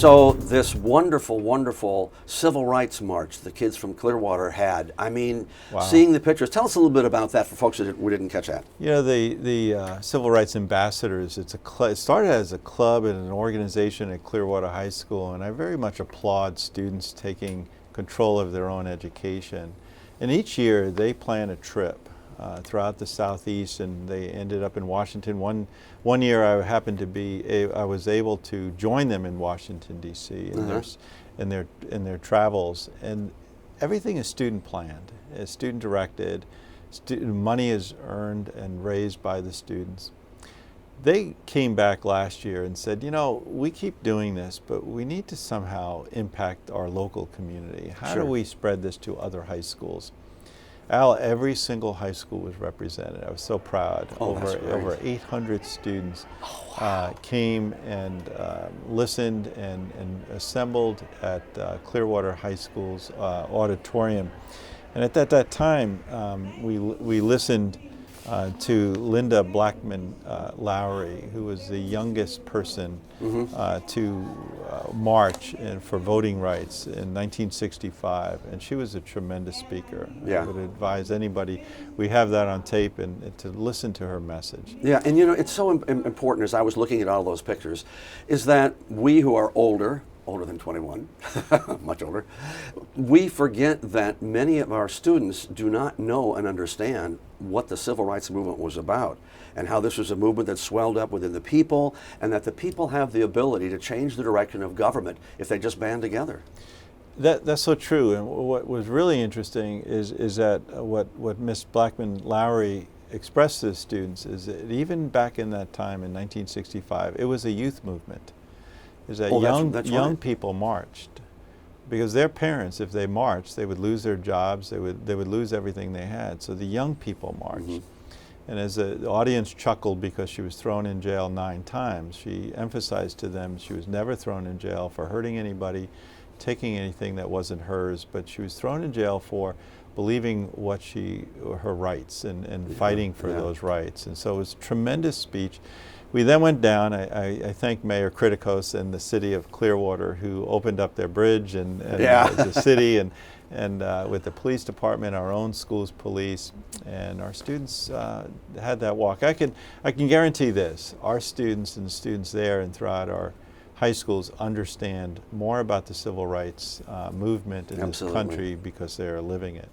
So this wonderful, wonderful civil rights march the kids from Clearwater had. I mean, Wow. seeing the pictures. Tell us a little bit about that for folks that we didn't catch that. You know, the Civil Rights Ambassadors, it started as a club and an organization at Clearwater High School, and I very much applaud students taking control of their own education. And each year they plan a trip throughout the Southeast, and they ended up in Washington. One year I was able to join them in Washington, D.C. in their travels, and everything is student planned, it's student directed. Money is earned and raised by the students. They came back last year and said, you know, we keep doing this, but we need to somehow impact our local community. How do we spread this to other high schools? Al, every single high school was represented. I was so proud. Over 800 students came and listened and assembled at Clearwater High School's auditorium. And at that time, we listened to Linda Blackman Lowry, who was the youngest person to march for voting rights in 1965, and she was a tremendous speaker. Yeah. I would advise anybody, we have that on tape, and to listen to her message. Yeah, and you know, it's so important, as I was looking at all those pictures, is that we who are older than 21, much older, we forget that many of our students do not know and understand what the civil rights movement was about, and how this was a movement that swelled up within the people, and that the people have the ability to change the direction of government if they just band together. That's so true, and what was really interesting is that what Miss Blackman Lowry expressed to the students is that even back in that time in 1965, it was a youth movement. Is that young people marched, because their parents, if they marched, they would lose their jobs, they would lose everything they had. So the young people marched. And as the audience chuckled because she was thrown in jail 9 times, she emphasized to them she was never thrown in jail for hurting anybody, taking anything that wasn't hers, but she was thrown in jail for believing her rights and fighting for those rights. And so it was a tremendous speech. We then went down. I thank Mayor Kritikos and the city of Clearwater, who opened up their bridge, and the city, and with the police department, our own school's police, and our students had that walk. I can guarantee this: our students and the students there and throughout our high schools understand more about the civil rights movement in this country because they are living it.